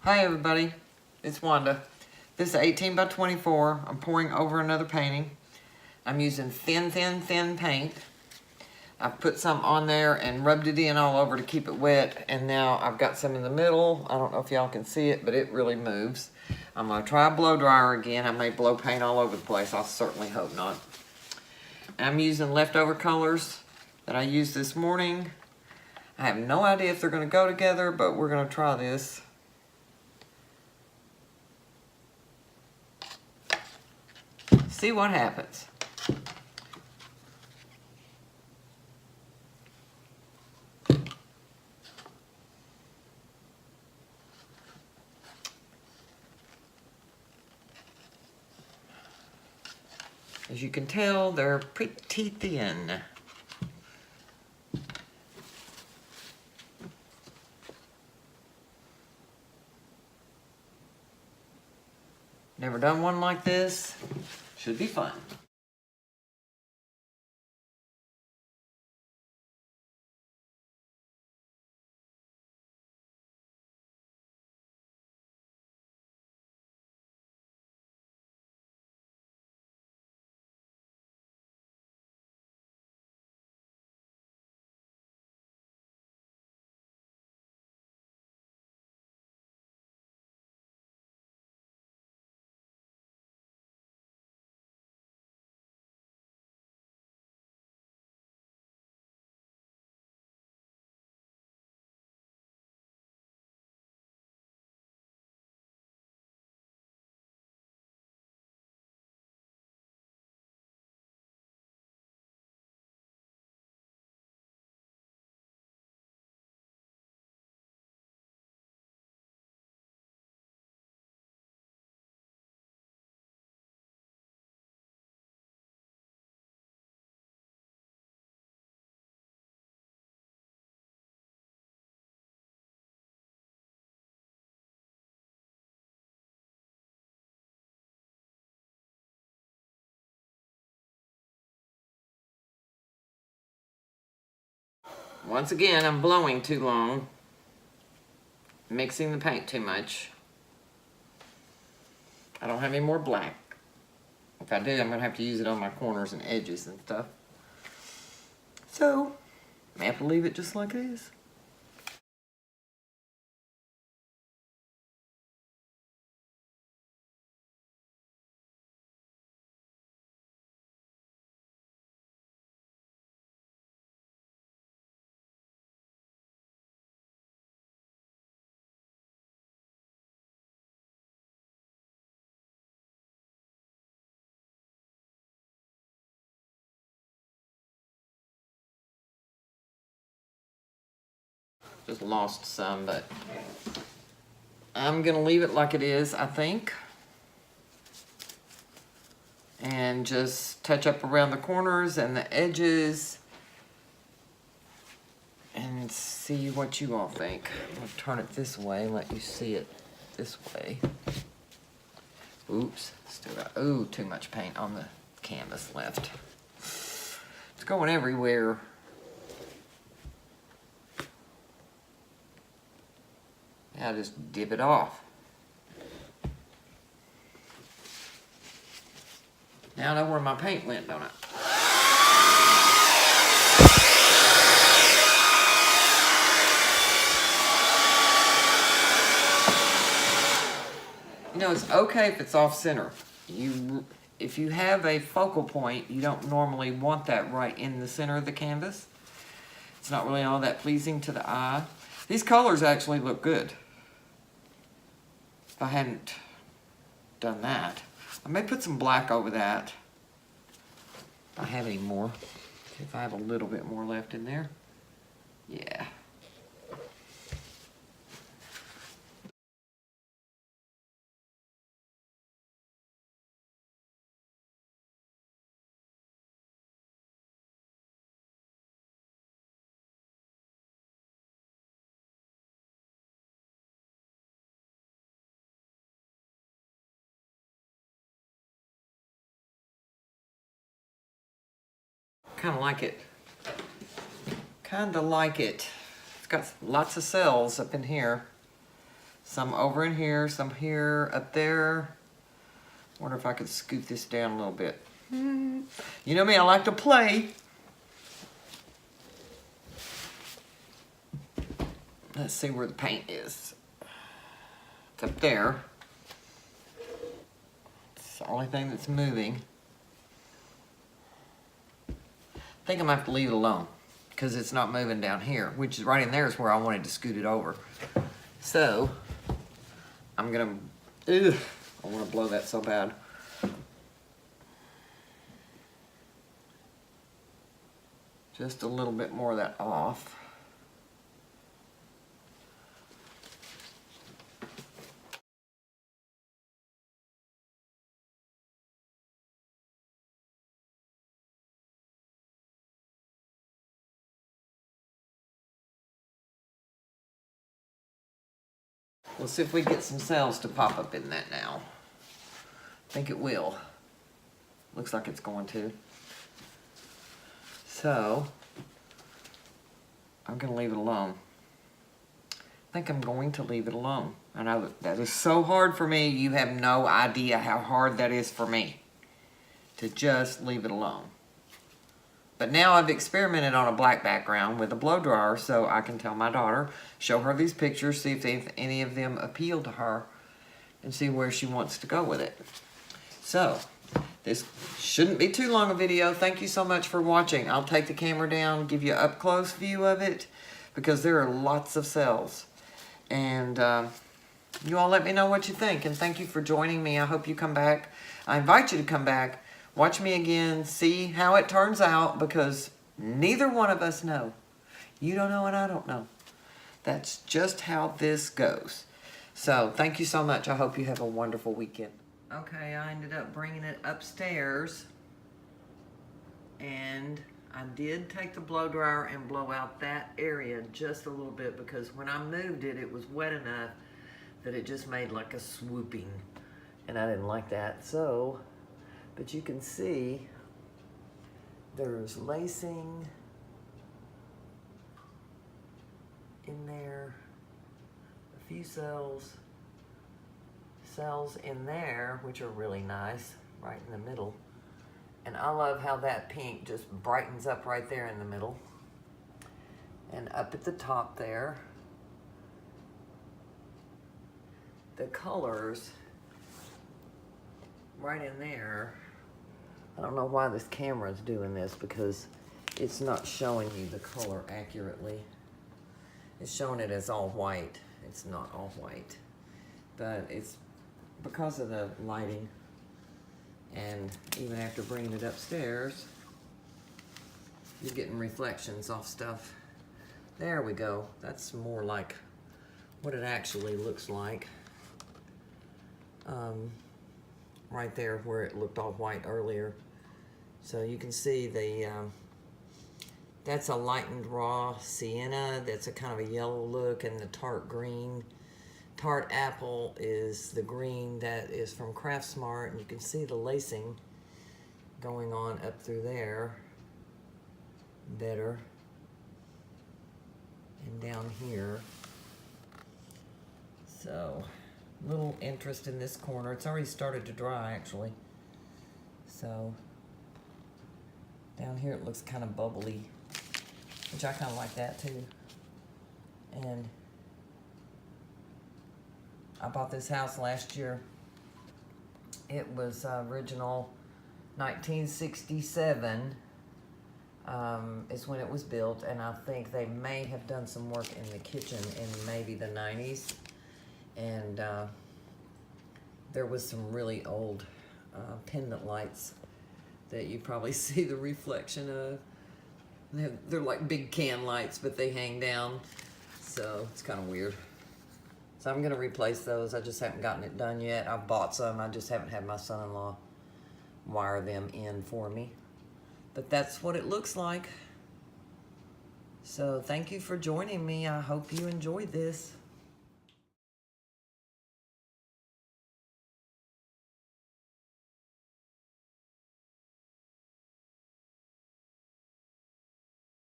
Hi everybody, it's Wanda. This is 18 by 24. I'm pouring over another painting. I'm using thin paint. I've put some on there and rubbed it in all over to keep it wet, and now I've got some in the middle. I don't know if y'all can see it, but it really moves. I'm gonna try a blow dryer again. I may blow paint all over the place. I certainly hope not. I'm using leftover colors that I used this morning. I have no idea if they're gonna go together, but we're gonna try this. See what happens. As you can tell, they're pretty thin. Never done one like this. Should be fun. Once again, I'm blowing too long, mixing the paint too much. I don't have any more black. If I do, I'm gonna have to use it on my corners and edges and stuff. So, I have to leave it just like it is. Just lost some, but I'm gonna leave it like it is, I think. And just touch up around the corners and the edges and see what you all think. I'm gonna turn it this way and let you see it this way. Oops, still got, ooh, too much paint on the canvas left. It's going everywhere. Now just dip it off. Now I know where my paint went, don't I? You know, it's okay if it's off center. If you have a focal point, you don't normally want that right in the center of the canvas. It's not really all that pleasing to the eye. These colors actually look good. If I hadn't done that. I may put some black over that. If I have any more. If I have a little bit more left in there. Yeah. Kind of like it. It's got lots of cells up in here. Some over in here, some here, up there. Wonder if I could scoot this down a little bit. You know me, I like to play. Let's see where the paint is. It's up there. It's the only thing that's moving. I think I'm gonna have to leave it alone because it's not moving down here, which is right in there is where I wanted to scoot it over. So, I'm gonna, I wanna blow that so bad. Just a little bit more of that off. We'll see if we get some cells to pop up in that now. I think it will. Looks like it's going to. So, I'm gonna leave it alone. I think I'm going to leave it alone. I know that is so hard for me. You have no idea how hard that is for me to just leave it alone. But now I've experimented on a black background with a blow dryer so I can tell my daughter, show her these pictures, see if any of them appeal to her, and see where she wants to go with it. So, this shouldn't be too long a video. Thank you so much for watching. I'll take the camera down, give you an up-close view of it, because there are lots of cells. And you all let me know what you think, and thank you for joining me. I hope you come back. I invite you to come back. Watch me again, see how it turns out, because neither one of us know. You don't know and I don't know. That's just how this goes. So, thank you so much. I hope you have a wonderful weekend. Okay, I ended up bringing it upstairs. And I did take the blow dryer and blow out that area just a little bit, because when I moved it, it was wet enough that it just made like a swooping. And I didn't like that. So, but you can see there's lacing in there, a few cells in there, which are really nice, right in the middle. And I love how that pink just brightens up right there in the middle. And up at the top there, the colors right in there. I don't know why this camera is doing this, because it's not showing you the color accurately. It's showing it as all white. It's not all white, but it's because of the lighting. And even after bringing it upstairs, you're getting reflections off stuff. There we go. That's more like what it actually looks like. Right there where it looked all white earlier. So you can see the, that's a lightened raw sienna. That's a kind of a yellow look, and the tart green. Tart apple is the green that is from Craft Smart, and you can see the lacing going on up through there better. And down here. So, little interest in this corner. It's already started to dry, actually. So, down here it looks kind of bubbly, which I kind of like that too. And I bought this house last year. It was original 1967 is when it was built, and I think they may have done some work in the kitchen in maybe the 90s. And there was some really old pendant lights that you probably see the reflection of. They're like big can lights, but they hang down, so it's kind of weird. So I'm gonna replace those. I just haven't gotten it done yet. I've bought some, I just haven't had my son-in-law wire them in for me. But that's what it looks like. So thank you for joining me. I hope you enjoyed this.